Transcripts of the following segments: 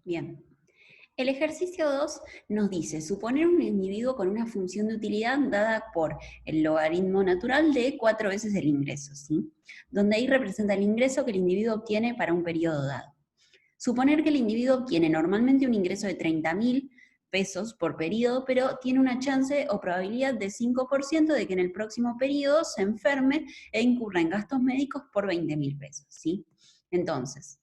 Bien. El ejercicio 2 nos dice suponer un individuo con una función de utilidad dada por el logaritmo natural de 4 veces el ingreso, ¿sí? Donde ahí representa el ingreso que el individuo obtiene para un periodo dado. Suponer que el individuo obtiene normalmente un ingreso de 30.000 pesos por periodo, pero tiene una chance o probabilidad de 5% de que en el próximo periodo se enferme e incurra en gastos médicos por 20.000 pesos, ¿sí? Entonces,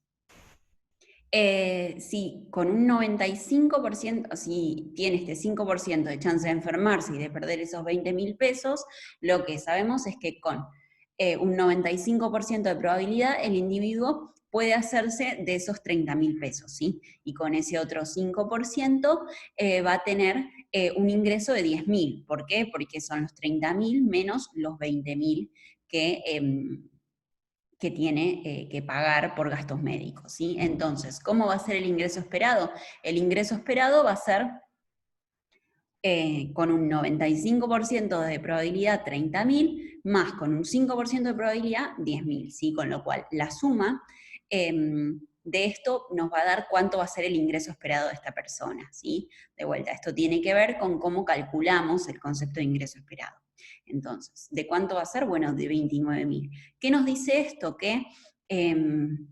si con un 95%, si tiene este 5% de chance de enfermarse y de perder esos 20.000 pesos, lo que sabemos es que con un 95% de probabilidad el individuo puede hacerse de esos 30.000 pesos, ¿sí? Y con ese otro 5% va a tener un ingreso de 10.000. ¿Por qué? Porque son los 30.000 menos los 20.000 que tiene que pagar por gastos médicos, ¿sí? Entonces, ¿cómo va a ser el ingreso esperado? El ingreso esperado va a ser con un 95% de probabilidad 30.000, más con un 5% de probabilidad 10.000, ¿sí? Con lo cual, la suma de esto nos va a dar cuánto va a ser el ingreso esperado de esta persona, ¿sí? De vuelta, esto tiene que ver con cómo calculamos el concepto de ingreso esperado. Entonces, ¿de cuánto va a ser? Bueno, de 29.000. ¿Qué nos dice esto? Que en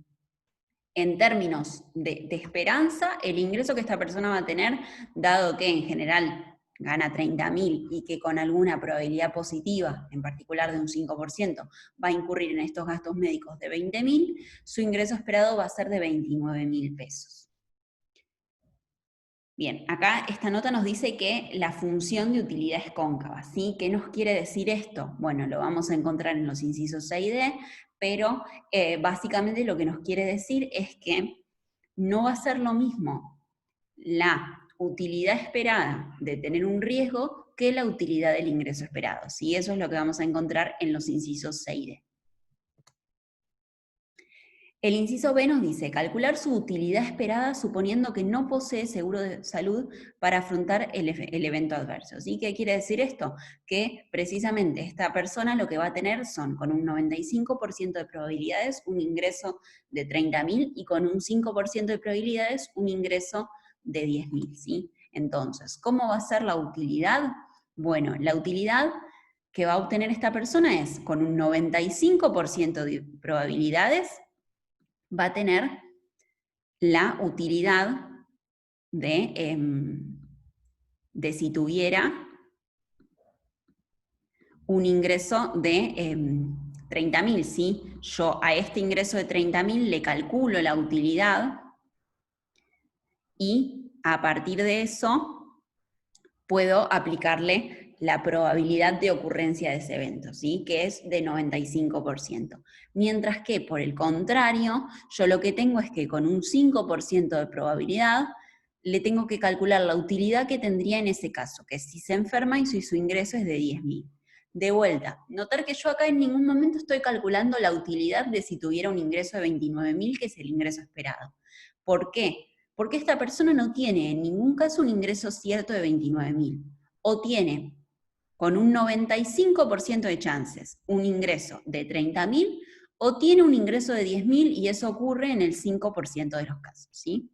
términos de esperanza, el ingreso que esta persona va a tener, dado que en general gana 30.000 y que con alguna probabilidad positiva, en particular de un 5%, va a incurrir en estos gastos médicos de 20.000, su ingreso esperado va a ser de 29.000 pesos. Bien, acá esta nota nos dice que la función de utilidad es cóncava, ¿sí? ¿Qué nos quiere decir esto? Bueno, lo vamos a encontrar en los incisos C y D, pero básicamente lo que nos quiere decir es que no va a ser lo mismo la utilidad esperada de tener un riesgo que la utilidad del ingreso esperado, ¿sí? Eso es lo que vamos a encontrar en los incisos C y D. El inciso B nos dice, calcular su utilidad esperada suponiendo que no posee seguro de salud para afrontar el evento adverso. ¿Sí? ¿Qué quiere decir esto? Que precisamente esta persona lo que va a tener son, con un 95% de probabilidades, un ingreso de 30.000 y con un 5% de probabilidades, un ingreso de 10.000. ¿Sí? Entonces, ¿cómo va a ser la utilidad? Bueno, la utilidad que va a obtener esta persona es, con un 95% de probabilidades, va a tener la utilidad de si tuviera un ingreso de 30.000, ¿sí? Yo a este ingreso de 30.000 le calculo la utilidad y a partir de eso puedo aplicarle la probabilidad de ocurrencia de ese evento, ¿sí? Que es de 95%. Mientras que, por el contrario, yo lo que tengo es que con un 5% de probabilidad le tengo que calcular la utilidad que tendría en ese caso, que es si se enferma y si su ingreso es de 10.000. De vuelta, notar que yo acá en ningún momento estoy calculando la utilidad de si tuviera un ingreso de 29.000, que es el ingreso esperado. ¿Por qué? Porque esta persona no tiene en ningún caso un ingreso cierto de 29.000, o tiene con un 95% de chances un ingreso de 30.000, o tiene un ingreso de 10.000 y eso ocurre en el 5% de los casos, ¿sí?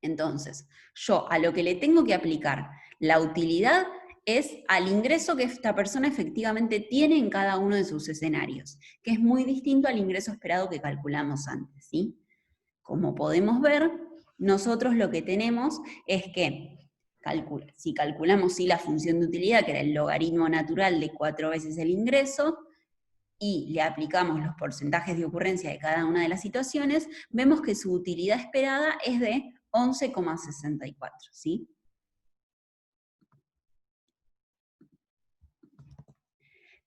Entonces, yo a lo que le tengo que aplicar la utilidad es al ingreso que esta persona efectivamente tiene en cada uno de sus escenarios, que es muy distinto al ingreso esperado que calculamos antes, ¿sí? Como podemos ver, nosotros lo que tenemos es que si calculamos la función de utilidad, que era el logaritmo natural de 4 veces el ingreso, y le aplicamos los porcentajes de ocurrencia de cada una de las situaciones, vemos que su utilidad esperada es de 11,64, ¿sí?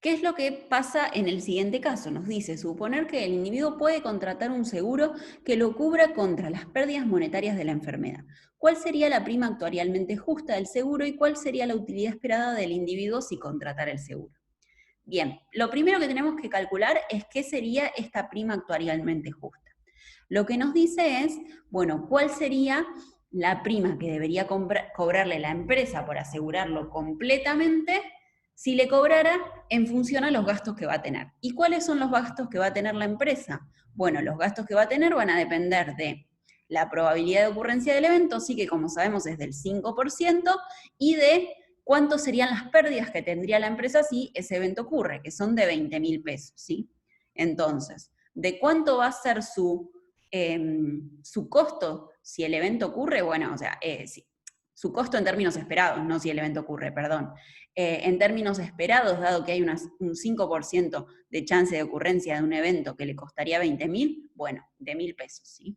¿Qué es lo que pasa en el siguiente caso? Nos dice, suponer que el individuo puede contratar un seguro que lo cubra contra las pérdidas monetarias de la enfermedad. ¿Cuál sería la prima actuarialmente justa del seguro y cuál sería la utilidad esperada del individuo si contratara el seguro? Bien, lo primero que tenemos que calcular es qué sería esta prima actuarialmente justa. Lo que nos dice es, bueno, ¿cuál sería la prima que debería cobrarle la empresa por asegurarlo completamente si le cobrara en función a los gastos que va a tener? ¿Y cuáles son los gastos que va a tener la empresa? Bueno, los gastos que va a tener van a depender de la probabilidad de ocurrencia del evento, sí que como sabemos es del 5%, y de cuánto serían las pérdidas que tendría la empresa si ese evento ocurre, que son de 20.000 pesos, ¿sí? Entonces, ¿de cuánto va a ser su costo si el evento ocurre? Bueno, o sea, su costo en términos esperados, no si el evento ocurre, perdón. En términos esperados, dado que hay un 5% de chance de ocurrencia de un evento que le costaría 20.000, bueno, de 1.000 pesos, ¿sí?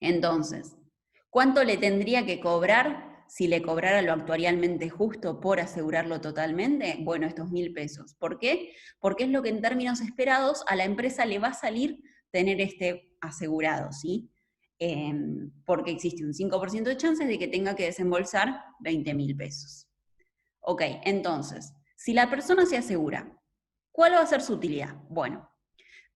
Entonces, ¿cuánto le tendría que cobrar si le cobrara lo actuarialmente justo por asegurarlo totalmente? Bueno, estos 1.000 pesos. ¿Por qué? Porque es lo que en términos esperados a la empresa le va a salir tener este asegurado, ¿sí? Porque existe un 5% de chances de que tenga que desembolsar 20.000 pesos. Ok, entonces, si la persona se asegura, ¿cuál va a ser su utilidad? Bueno,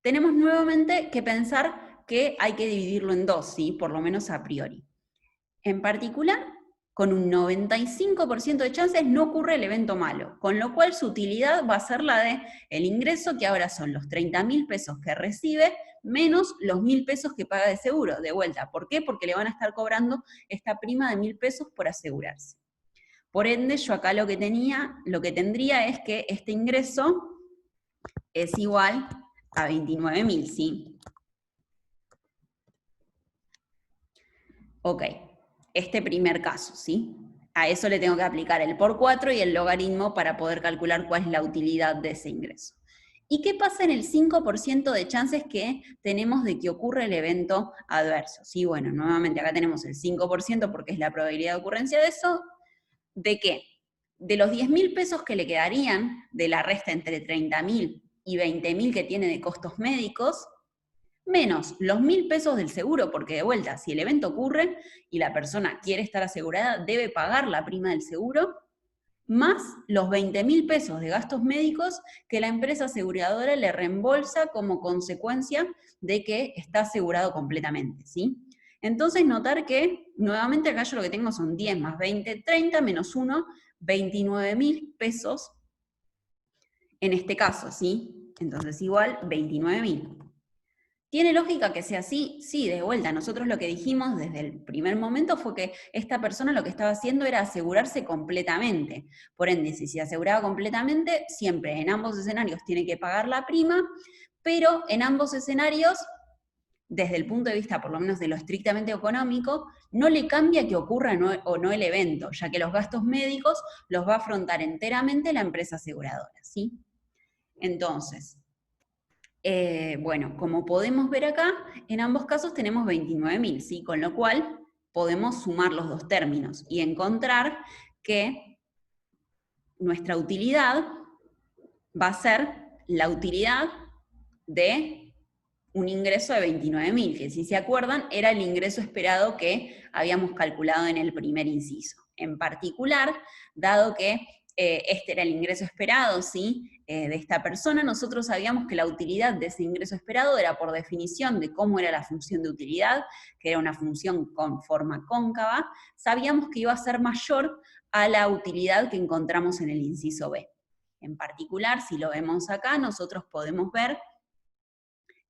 tenemos nuevamente que pensar que hay que dividirlo en dos, ¿sí? Por lo menos a priori. En particular, con un 95% de chances no ocurre el evento malo, con lo cual su utilidad va a ser la de el ingreso, que ahora son los 30.000 pesos que recibe, menos los 1.000 pesos que paga de seguro, de vuelta. ¿Por qué? Porque le van a estar cobrando esta prima de 1.000 pesos por asegurarse. Por ende, yo acá lo que tendría es que este ingreso es igual a 29.000, ¿sí? Ok, este primer caso, ¿sí? A eso le tengo que aplicar el por 4 y el logaritmo para poder calcular cuál es la utilidad de ese ingreso. ¿Y qué pasa en el 5% de chances que tenemos de que ocurra el evento adverso? Sí, bueno, nuevamente acá tenemos el 5% porque es la probabilidad de ocurrencia de eso. ¿De qué? De los 10.000 pesos que le quedarían de la resta entre 30.000 y 20.000 que tiene de costos médicos, menos los 1.000 pesos del seguro, porque de vuelta, si el evento ocurre y la persona quiere estar asegurada, debe pagar la prima del seguro, más los 20.000 pesos de gastos médicos que la empresa aseguradora le reembolsa como consecuencia de que está asegurado completamente, ¿sí? Entonces notar que, nuevamente acá yo lo que tengo son 10 más 20, 30, menos 1, 29.000 pesos en este caso, ¿sí? Entonces igual 29.000. ¿Tiene lógica que sea así? Sí, de vuelta. Nosotros lo que dijimos desde el primer momento fue que esta persona lo que estaba haciendo era asegurarse completamente. Por ende, si se aseguraba completamente, siempre en ambos escenarios tiene que pagar la prima, pero en ambos escenarios, desde el punto de vista por lo menos de lo estrictamente económico, no le cambia que ocurra o no el evento, ya que los gastos médicos los va a afrontar enteramente la empresa aseguradora, ¿sí? Entonces, bueno, como podemos ver acá, en ambos casos tenemos 29.000, ¿sí? Con lo cual podemos sumar los dos términos y encontrar que nuestra utilidad va a ser la utilidad de un ingreso de 29.000, que si se acuerdan era el ingreso esperado que habíamos calculado en el primer inciso. En particular, dado que este era el ingreso esperado, ¿sí? De esta persona, nosotros sabíamos que la utilidad de ese ingreso esperado era por definición de cómo era la función de utilidad, que era una función con forma cóncava, sabíamos que iba a ser mayor a la utilidad que encontramos en el inciso B. En particular, si lo vemos acá, nosotros podemos ver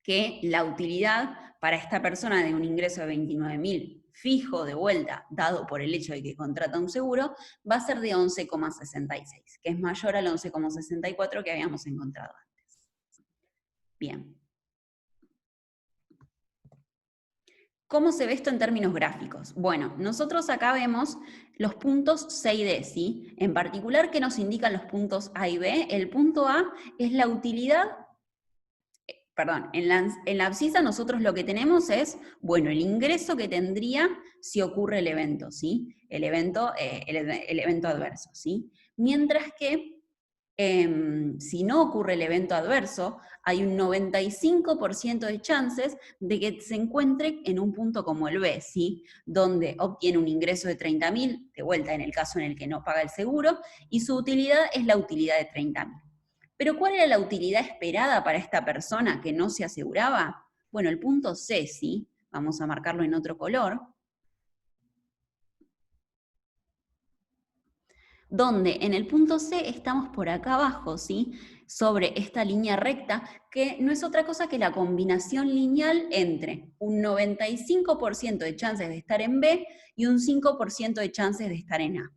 que la utilidad para esta persona de un ingreso de 29.000 fijo de vuelta, dado por el hecho de que contrata un seguro, va a ser de 11,66, que es mayor al 11,64 que habíamos encontrado antes. Bien. ¿Cómo se ve esto en términos gráficos? Bueno, nosotros acá vemos los puntos C y D, ¿sí? En particular, ¿qué nos indican los puntos A y B? El punto A es la utilidad. Perdón, en la abscisa nosotros lo que tenemos es, bueno, el ingreso que tendría si ocurre el evento, ¿sí? El evento adverso, ¿sí? Mientras que si no ocurre el evento adverso, hay un 95% de chances de que se encuentre en un punto como el B, ¿sí? Donde obtiene un ingreso de 30.000, de vuelta en el caso en el que no paga el seguro, y su utilidad es la utilidad de 30.000. Pero ¿cuál era la utilidad esperada para esta persona que no se aseguraba? Bueno, el punto C, ¿sí? Vamos a marcarlo en otro color. donde en el punto C estamos por acá abajo, ¿sí? Sobre esta línea recta, que no es otra cosa que la combinación lineal entre un 95% de chances de estar en B y un 5% de chances de estar en A,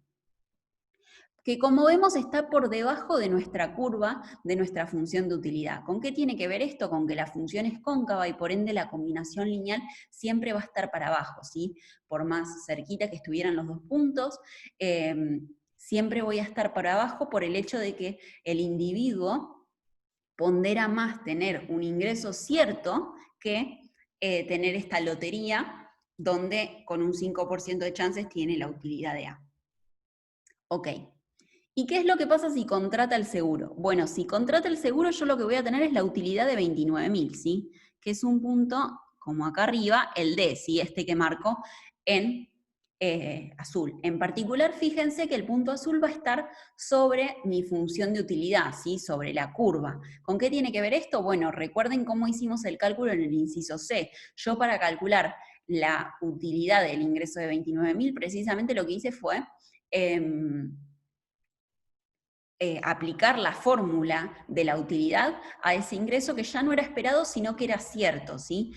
que como vemos está por debajo de nuestra curva, de nuestra función de utilidad. ¿Con qué tiene que ver esto? Con que la función es cóncava y por ende la combinación lineal siempre va a estar para abajo, ¿sí? Por más cerquita que estuvieran los dos puntos, siempre voy a estar para abajo por el hecho de que el individuo pondera más tener un ingreso cierto que tener esta lotería donde con un 5% de chances tiene la utilidad de A. Ok. ¿Y qué es lo que pasa si contrata el seguro? Bueno, si contrata el seguro, yo lo que voy a tener es la utilidad de 29.000, ¿sí? Que es un punto, como acá arriba, el D, ¿sí? Este que marco en azul. En particular, fíjense que el punto azul va a estar sobre mi función de utilidad, ¿sí? Sobre la curva. ¿Con qué tiene que ver esto? Bueno, recuerden cómo hicimos el cálculo en el inciso C. Yo para calcular la utilidad del ingreso de 29.000, precisamente lo que hice fue aplicar la fórmula de la utilidad a ese ingreso que ya no era esperado, sino que era cierto, ¿sí?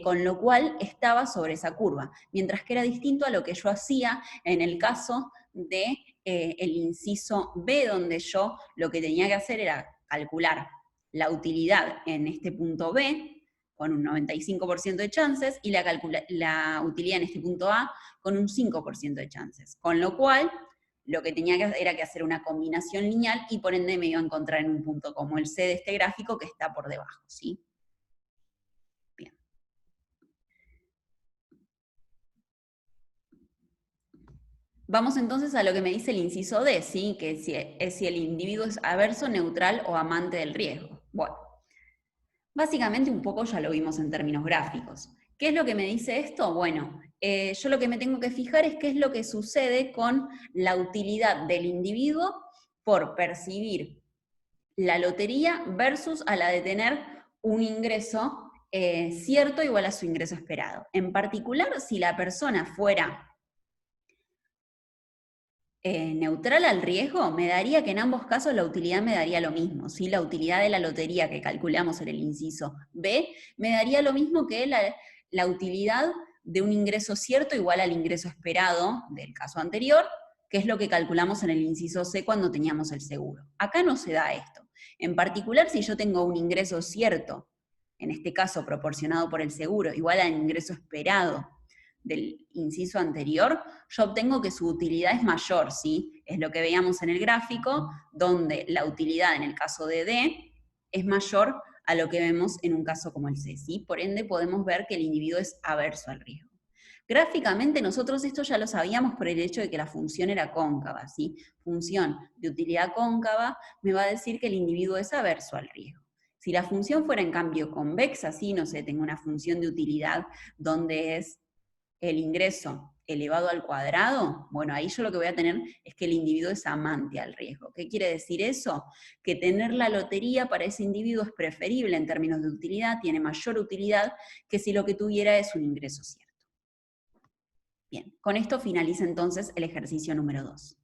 Con lo cual estaba sobre esa curva, mientras que era distinto a lo que yo hacía en el caso de el inciso B, donde yo lo que tenía que hacer era calcular la utilidad en este punto B, con un 95% de chances, y la utilidad en este punto A con un 5% de chances. Con lo cual, lo que tenía que hacer era que hacer una combinación lineal y por ende me iba a encontrar en un punto como el C de este gráfico que está por debajo, ¿sí? Bien. Vamos entonces a lo que me dice el inciso D, ¿sí? Que es si el individuo es averso, neutral o amante del riesgo. Bueno, básicamente un poco ya lo vimos en términos gráficos. ¿Qué es lo que me dice esto? Bueno, yo lo que me tengo que fijar es qué es lo que sucede con la utilidad del individuo por percibir la lotería versus a la de tener un ingreso cierto igual a su ingreso esperado. En particular, si la persona fuera neutral al riesgo, me daría que en ambos casos la utilidad me daría lo mismo. ¿Sí? La utilidad de la lotería que calculamos en el inciso B me daría lo mismo que la utilidad de un ingreso cierto igual al ingreso esperado del caso anterior, que es lo que calculamos en el inciso C cuando teníamos el seguro. Acá no se da esto. En particular, si yo tengo un ingreso cierto, en este caso proporcionado por el seguro, igual al ingreso esperado del inciso anterior, yo obtengo que su utilidad es mayor, ¿sí? Es lo que veíamos en el gráfico, donde la utilidad en el caso de D es mayor a lo que vemos en un caso como el C, ¿sí? Por ende, podemos ver que el individuo es averso al riesgo. Gráficamente, nosotros esto ya lo sabíamos por el hecho de que la función era cóncava, ¿sí? Función de utilidad cóncava me va a decir que el individuo es averso al riesgo. Si la función fuera en cambio convexa, ¿sí? No sé, tengo una función de utilidad donde es el ingreso elevado al cuadrado, bueno, ahí yo lo que voy a tener es que el individuo es amante al riesgo. ¿Qué quiere decir eso? Que tener la lotería para ese individuo es preferible en términos de utilidad, tiene mayor utilidad que si lo que tuviera es un ingreso cierto. Bien, con esto finaliza entonces el ejercicio número 2.